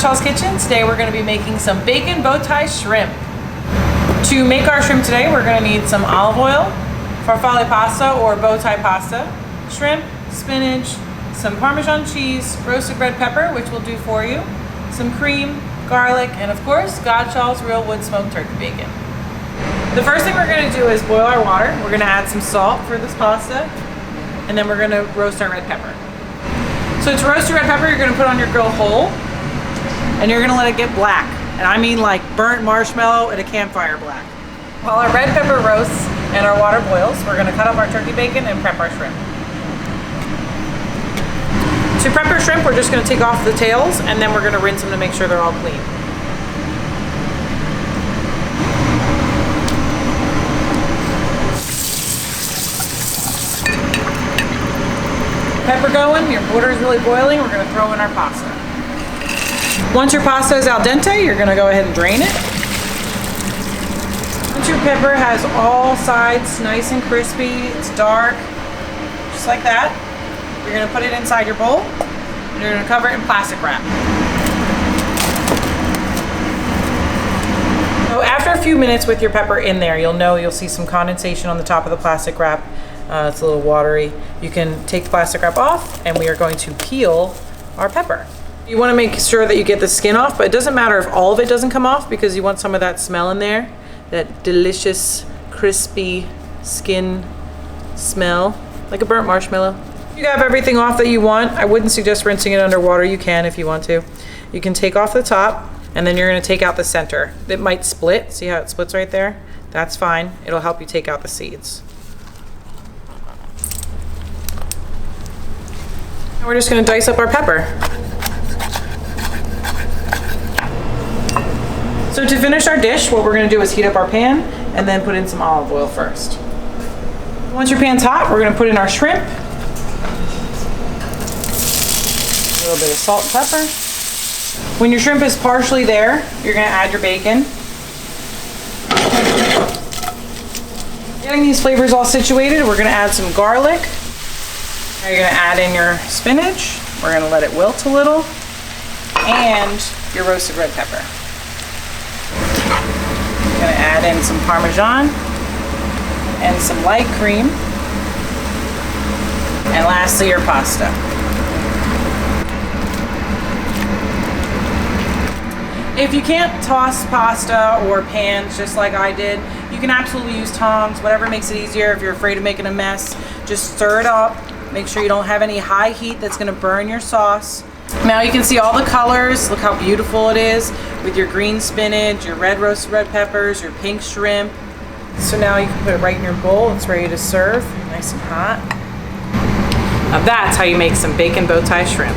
GODSHALL'S kitchen. Today we're going to be making some bacon bow tie shrimp. To make our shrimp today, we're going to need some olive oil, farfalle pasta or bow tie pasta, shrimp, spinach, some Parmesan cheese, roasted red pepper, which we'll do for you, some cream, garlic, and of course, GODSHALL'S real wood smoked turkey bacon. The first thing we're going to do is boil our water. We're going to add some salt for this pasta, and then we're going to roast our red pepper. So to roast your red pepper, you're going to put on your grill whole, and you're going to let it get black. And I mean like burnt marshmallow at a campfire black. While our red pepper roasts and our water boils, we're going to cut up our turkey bacon and prep our shrimp. To prep our shrimp, we're just going to take off the tails, and then we're going to rinse them to make sure they're all clean. Pepper going, your water is really boiling, we're going to throw in our pasta. Once your pasta is al dente, you're going to go ahead and drain it. Once your pepper has all sides nice and crispy, it's dark, just like that, you're going to put it inside your bowl, and you're going to cover it in plastic wrap. So after a few minutes with your pepper in there, you'll see some condensation on the top of the plastic wrap. It's a little watery. You can take the plastic wrap off, and we are going to peel our pepper. You want to make sure that you get the skin off, but it doesn't matter if all of it doesn't come off because you want some of that smell in there, that delicious, crispy skin smell, like a burnt marshmallow. If you have everything off that you want, I wouldn't suggest rinsing it underwater. You can if you want to. You can take off the top, and then you're going to take out the center. It might split. See how it splits right there? That's fine. It'll help you take out the seeds. We're just going to dice up our pepper. So to finish our dish, what we're going to do is heat up our pan and then put in some olive oil first. Once your pan's hot, we're going to put in our shrimp, a little bit of salt and pepper. When your shrimp is partially there, you're going to add your bacon. Getting these flavors all situated, we're going to add some garlic. Now you're going to add in your spinach. We're going to let it wilt a little. And your roasted red pepper. You're going to add in some Parmesan and some light cream. And lastly, your pasta. If you can't toss pasta or pans just like I did, you can absolutely use tongs, whatever makes it easier. If you're afraid of making a mess, just stir it up. Make sure you don't have any high heat that's going to burn your sauce. Now you can see all the colors. Look how beautiful it is with your green spinach, your red roasted red peppers, your pink shrimp. So now you can put it right in your bowl. It's ready to serve, nice and hot. Now that's how you make some bacon bow tie shrimp.